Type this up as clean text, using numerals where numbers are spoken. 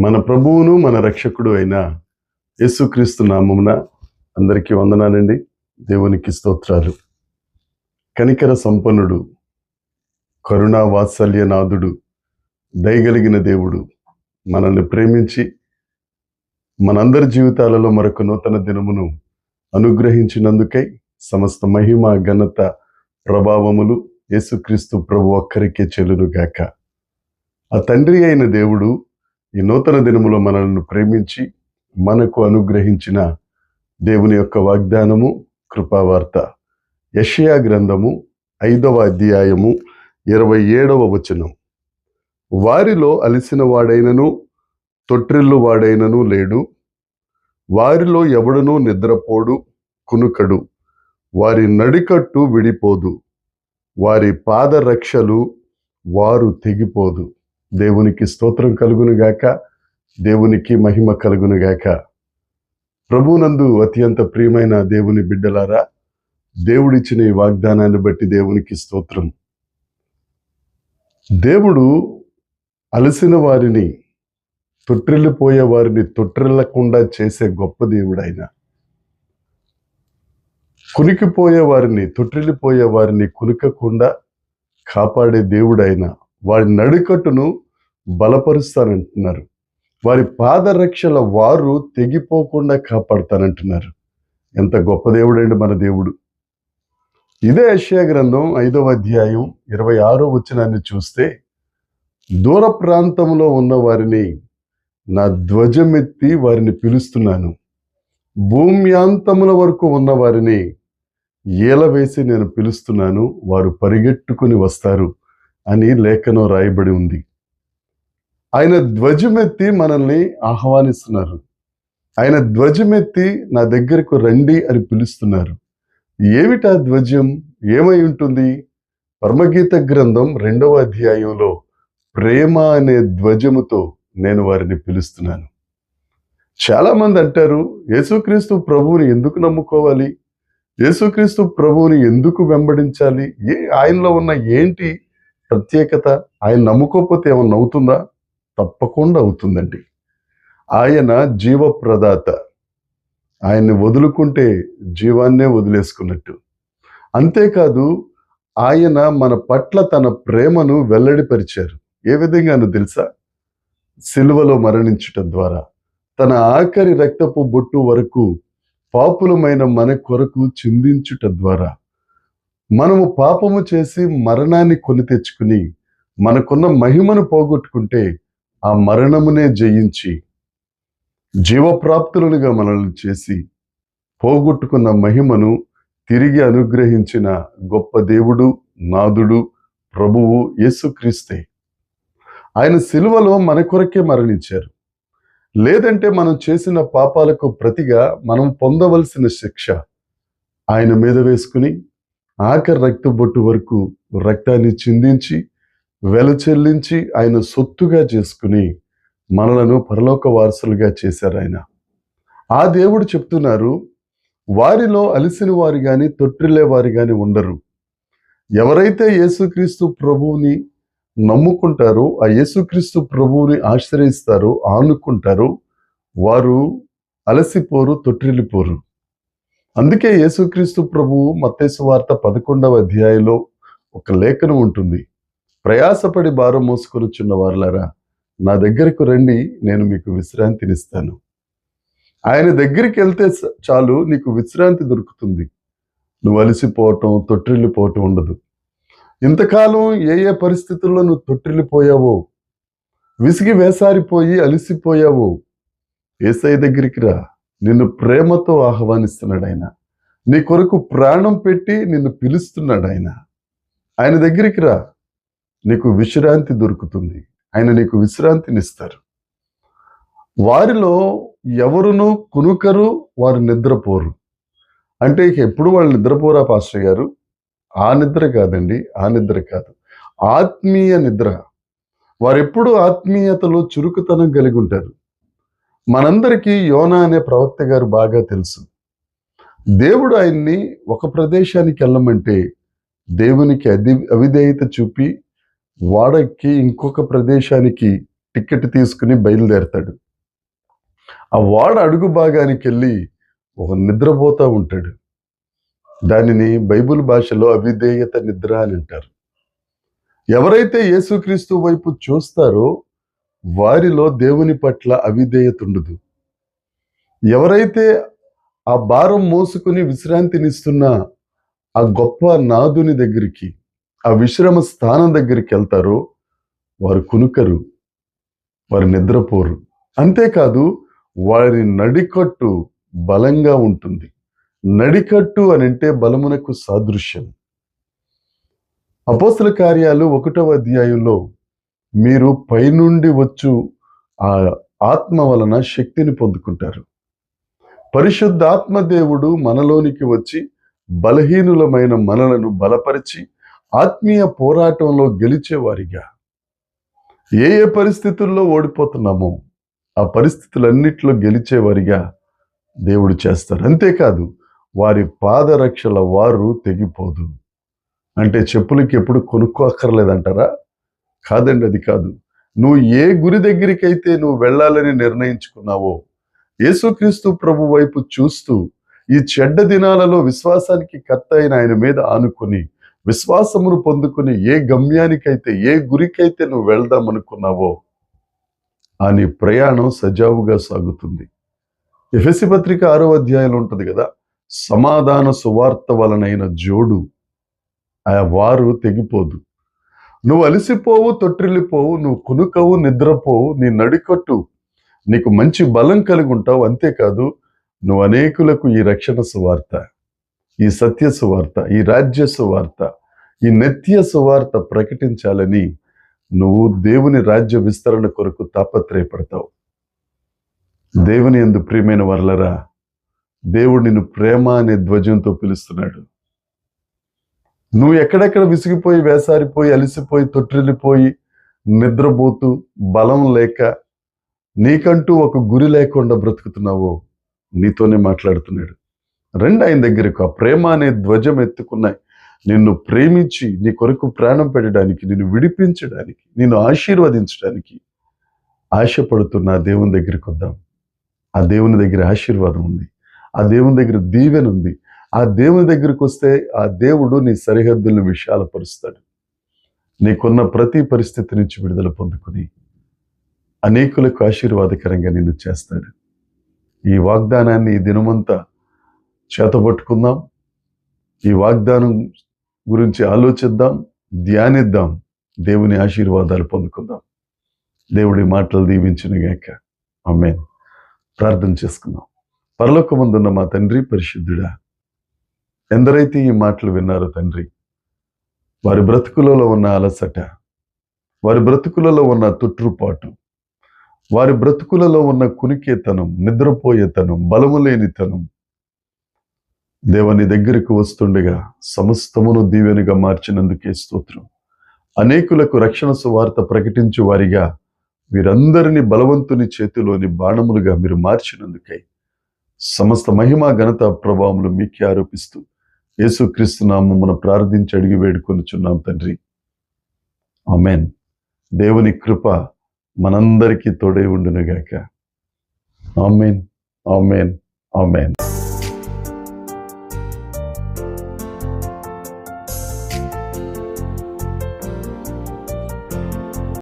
మన ప్రభువును మన రక్షకుడు అయిన యేసుక్రీస్తు నామమున అందరికీ వందనాలండి. దేవునికి స్తోత్రాలు. కనికర సంపన్నుడు, కరుణా వాత్సల్యనాథుడు, దయగలిగిన దేవుడు మనల్ని ప్రేమించి మనందరి జీవితాలలో మరొక నూతన దినమును అనుగ్రహించినందుకై సమస్త మహిమ, ఘనత, ప్రభావములు యేసుక్రీస్తు ప్రభు ఒక్కరికే చెల్లునుగాక. ఆ తండ్రి అయిన దేవుడు ఈ నూతన దినములో మనల్ని ప్రేమించి మనకు అనుగ్రహించిన దేవుని యొక్క వాగ్దానము, కృపావార్త. యెషయా గ్రంథము 5వ అధ్యాయము 27వ వచనం. వారిలో అలసిన వాడైనను తొట్రిల్లు వాడైనను లేడు, వారిలో ఎవడునూ నిద్రపోడు, కునుకడు, వారి నడికట్టు విడిపోదు, వారి పాదరక్షలు వారు తెగిపోదు. దేవునికి స్తోత్రం కలుగునుగాక, దేవునికి మహిమ కలుగునుగాక. ప్రభునందు అత్యంత ప్రియమైన దేవుని బిడ్డలారా, దేవుడిచ్చిన ఈ వాగ్దానాన్ని బట్టి దేవునికి స్తోత్రం. దేవుడు అలసిన వారిని, తొట్టిల్లిపోయే వారిని తొట్టిల్లకుండా చేసే గొప్ప దేవుడు ఆయన. కునికిపోయే వారిని, తొట్టిల్లిపోయే వారిని కునుకకుండా కాపాడే దేవుడు ఆయన. వారి నడికట్టును బలపరుస్తానంటున్నారు. వారి పాదరక్షల వారు తెగిపోకుండా కాపాడుతానంటున్నారు. ఎంత గొప్ప దేవుడు అండి మన దేవుడు. ఇదే యెషయా గ్రంథం 5వ అధ్యాయం 26వ వచనాన్ని చూస్తే, దూర ప్రాంతంలో ఉన్న వారిని నా ధ్వజమెత్తి వారిని పిలుస్తున్నాను, భూమ్యాంతముల వరకు ఉన్న వారిని ఏలవేసి నేను పిలుస్తున్నాను, వారు పరిగెట్టుకుని వస్తారు అని లేఖనం రాయబడి ఉంది. ఆయన ధ్వజమెత్తి మనల్ని ఆహ్వానిస్తున్నారు. ఆయన ధ్వజమెత్తి నా దగ్గరకు రండి అని పిలుస్తున్నారు. ఏమిటా ధ్వజం? ఏమై ఉంటుంది? పరమగీత గ్రంథం 2వ అధ్యాయంలో ప్రేమ అనే ధ్వజముతో నేను వారిని పిలుస్తున్నాను. చాలా మంది అంటారు, యేసుక్రీస్తు ప్రభువుని ఎందుకు నమ్ముకోవాలి, యేసుక్రీస్తు ప్రభువుని ఎందుకు వెంబడించాలి, ఆయనలో ఉన్న ఏంటి ప్రత్యేకత, ఆయన నమ్ముకోకపోతే ఏమన్నా అవుతుందా? తప్పకుండా అవుతుందండి. ఆయన జీవప్రదాత. ఆయన్ని వదులుకుంటే జీవాన్నే వదిలేసుకున్నట్టు. అంతేకాదు, ఆయన మన పట్ల తన ప్రేమను వెల్లడిపరిచారు. ఏ విధంగానో తెలుసా? సిలువలో మరణించుట ద్వారా, తన ఆఖరి రక్తపు బొట్టు వరకు పాపులమైన మన కొరకు చిందించుట ద్వారా, మనము పాపము చేసి మరణాన్ని కొని తెచ్చుకుని మనకున్న మహిమను పోగొట్టుకుంటే ఆ మరణమునే జయించి జీవప్రాప్తులుగా మనల్ని చేసి పోగొట్టుకున్న మహిమను తిరిగి అనుగ్రహించిన గొప్ప దేవుడు, నాథుడు, ప్రభువు యేసుక్రీస్తే. ఆయన సిలువలో మన కొరకే మరణించారు. లేదంటే మనం చేసిన పాపాలకు ప్రతిగా మనం పొందవలసిన శిక్ష ఆయన మీద వేసుకుని ఆఖరి రక్తబొట్టు వరకు రక్తాన్ని చిందించి వెల చెల్లించి ఆయన సొత్తుగా చేసుకుని మనలను పరలోక వారసులుగా చేశారు ఆయన. ఆ దేవుడు చెప్తున్నారు, వారిలో అలసిన వారు కానీ తొట్టిల్లే వారు కానీ ఉండరు. ఎవరైతే యేసుక్రీస్తు ప్రభువుని నమ్ముకుంటారో, ఆ యేసుక్రీస్తు ప్రభువుని ఆశ్రయిస్తారో, ఆనుకుంటారో, వారు అలసిపోరు, తొట్టిల్లిపోరు. అందుకే యేసుక్రీస్తు ప్రభువు మత్తయి సువార్త 11వ అధ్యాయంలో ఒక లేఖనం ఉంటుంది. ప్రయాసపడి భారం మోసుకొనుచున్న వారలారా, నా దగ్గరకు రండి, నేను మీకు విశ్రాంతినిస్తాను. ఆయన దగ్గరికి వెళ్తే చాలు, నీకు విశ్రాంతి దొరుకుతుంది. నువ్వు అలసిపోవటం, తొట్టిల్లిపోవటం ఉండదు. ఇంతకాలం ఏ పరిస్థితుల్లో నువ్వు తొట్టిల్లిపోయావో, విసిగి వేసారిపోయి అలసిపోయావో, యేసయ్య దగ్గరికి రా. నిన్ను ప్రేమతో ఆహ్వానిస్తున్నాడు ఆయన. నీ కొరకు ప్రాణం పెట్టి నిన్ను పిలుస్తున్నాడు ఆయన. ఆయన దగ్గరికి రా, నీకు విశ్రాంతి దొరుకుతుంది. ఆయన నీకు విశ్రాంతినిస్తారు. వారిలో ఎవరునూ కునుకరు, వారు నిద్రపోరు. అంటే ఇక ఎప్పుడు వాళ్ళు నిద్రపోరా పాస్టర్ గారు? ఆ నిద్ర కాదండి, ఆ నిద్ర కాదు, ఆత్మీయ నిద్ర. వారెప్పుడు ఆత్మీయతలో చురుకుతనం కలిగి ఉంటారు. మనందరికీ యోనా అనే ప్రవక్త గారు బాగా తెలుసు. దేవుడు ఆయన్ని ఒక ప్రదేశానికి వెళ్ళమంటే దేవునికి అవిధేయత చూపి వాడకి ఇంకొక ప్రదేశానికి టికెట్ తీసుకుని బయలుదేరతాడు. ఆ వాడ అడుగు భాగానికి వెళ్ళి ఒక నిద్రపోతూ ఉంటాడు. దానిని బైబిల్ భాషలో అవిధేయత నిద్ర అని అంటారు. ఎవరైతే యేసుక్రీస్తు వైపు చూస్తారో వారిలో దేవుని పట్ల అవిధేయత ఉండదు. ఎవరైతే ఆ భారం మోసుకుని విశ్రాంతినిస్తున్న ఆ గొప్ప నాదుని దగ్గరికి, ఆ విశ్రమ స్థానం దగ్గరికి వెళ్తారో వారు కునుకరు, వారు నిద్రపోరు. అంతేకాదు వారి నడికట్టు బలంగా ఉంటుంది. నడికట్టు అని అంటే బలమునకు సాదృశ్యం. అపోస్తల కార్యాలు 1వ అధ్యాయంలో మీరు పైనుండి వచ్చు ఆ ఆత్మ వలన శక్తిని పొందుకుంటారు. పరిశుద్ధాత్మ దేవుడు మనలోనికి వచ్చి బలహీనులమైన మనలను బలపరిచి ఆత్మీయ పోరాటంలో గెలిచేవారిగా, ఏ ఏ పరిస్థితుల్లో ఓడిపోతున్నామో ఆ పరిస్థితులన్నిట్లో గెలిచేవారిగా దేవుడు చేస్తారు. అంతేకాదు వారి పాదరక్షల వారు తెగిపోదు. అంటే చెప్పులకి ఎప్పుడు కొనుక్కోక్కర్లేదంటారా? కాదండి, అది కాదు. నువ్వు ఏ గురి దగ్గరికైతే నువ్వు వెళ్ళాలని నిర్ణయించుకున్నావో యేసుక్రీస్తు ప్రభు వైపు చూస్తూ ఈ చెడ్డ దినాలలో విశ్వాసానికి కర్త అయిన ఆయన మీద ఆనుకుని విశ్వాసమును పొందుకుని ఏ గమ్యానికైతే, ఏ గురికైతే నువ్వు వెళ్దాం అనుకున్నావో ఆ నీ ప్రయాణం సజావుగా సాగుతుంది. ఎఫెసీ పత్రిక 6వ అధ్యాయంలో ఉంటుంది కదా, సమాధాన సువార్త వలనైన జోడు ఆ వారు తెగిపోదు. నువ్వు అలసిపోవు, తొట్టిల్లిపోవు, నువ్వు కునుకవు, నిద్రపోవు, నీ నడికట్టు నీకు మంచి బలం కలిగి ఉంటావు. అంతేకాదు నువ్వు అనేకులకు ఈ రక్షణ సువార్త, ఈ సత్య సువార్త, ఈ రాజ్య సువార్త, ఈ నిత్య సువార్త ప్రకటించాలని నువ్వు దేవుని రాజ్య విస్తరణ కొరకు తాపత్రయపడతావు. దేవుని యందు ప్రియమైన వర్లరా, దేవుడు నిన్ను ప్రేమ అనే ధ్వజంతో పిలుస్తున్నాడు. నువ్వు ఎక్కడెక్కడ విసిగిపోయి, వేసారిపోయి, అలిసిపోయి, తొట్టిల్లిపోయి, నిద్రపోతూ, బలం లేక, నీకంటూ ఒక గురి లేకుండా బ్రతుకుతున్నావో నీతోనే మాట్లాడుతున్నాడు. రండి ఆయన దగ్గరకు. ఆ ప్రేమ అనే ధ్వజం ఎత్తుకున్నాయి నిన్ను ప్రేమించి నీ కొరకు ప్రాణం పెట్టడానికి, నిన్ను విడిపించడానికి, నిన్ను ఆశీర్వదించడానికి ఆశపడుతున్న ఆ దేవుని దగ్గరికి వద్దాం. ఆ దేవుని దగ్గర ఆశీర్వాదం ఉంది, ఆ దేవుని దగ్గర దీవెన ఉంది. ఆ దేవుని దగ్గరికి వస్తే ఆ దేవుడు నీ సరిహద్దులను విశాలపరుస్తాడు. నీకున్న ప్రతి పరిస్థితి నుంచి విడుదల పొందుకుని అనేకులకు ఆశీర్వాదకరంగా నిన్ను చేస్తాడు. ఈ వాగ్దానాన్ని ఈ దినమంతా చేతబట్టుకుందాం. ఈ వాగ్దానం గురించి ఆలోచిద్దాం, ధ్యానిద్దాం, దేవుని ఆశీర్వాదాలు పొందుకుందాం. దేవుడి మాటలు దీవించునుగాక. ఆమేన్. ప్రార్థన చేసుకుందాం. పరలోకమందున్న మా తండ్రి, పరిశుద్ధుడా, ఎందరైతే ఈ మాటలు విన్నారో తండ్రి, వారి బ్రతుకులలో ఉన్న అలసట, వారి బ్రతుకులలో ఉన్న తొట్రుపాటు, వారి బ్రతుకులలో ఉన్న కునికేతనం, నిద్రపోయేతనం, బలము లేనితనం, దేవుని దగ్గరకు వస్తుండగా సమస్తమును దీవెనగా మార్చినందుకే స్తోత్రం. అనేకులకు రక్షణ సువార్త ప్రకటించు వారిగా వీరందరినీ బలవంతుని చేతిలోని బాణములుగా మీరు మార్చినందుకై సమస్త మహిమ, ఘనత, ప్రభావములు మీకే ఆరోపిస్తూ యేసుక్రీస్తు నామమున ప్రార్థించి అడిగి వేడుకొనుచున్నాం తండ్రి. ఆమేన్. దేవుని కృప మనందరికీ తోడై ఉండునుగాక. ఆమేన్, ఆమేన్, ఆమేన్.